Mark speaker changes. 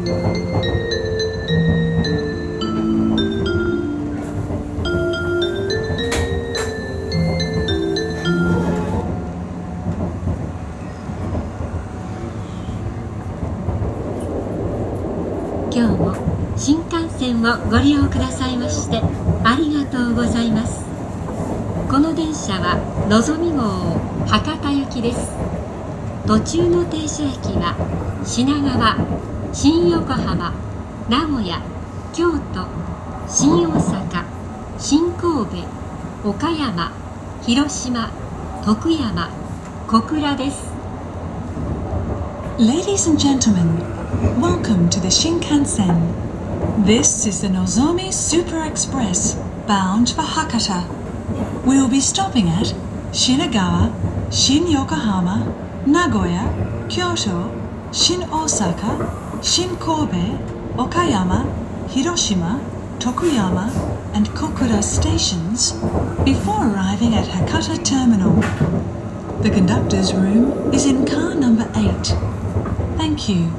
Speaker 1: 今日も新幹線をご利用くださいましてありがとうございます。この電車はのぞみ号博多行きです。途中の停車駅は品川、新横浜、名古屋、京都、新大阪、新神戸、岡山、広島、徳山、小倉です。
Speaker 2: Ladies and gentlemen, welcome to the Shinkansen. This is the Nozomi Super Express bound for Hakata. We will be stopping at Shinagawa, Shin Yokohama, Nagoya, Kyoto, Shin Osaka, Shin Kobe, Okayama, Hiroshima, Tokuyama, and Kokura stations before arriving at Hakata Terminal. The conductor's room is in car number 8. Thank you.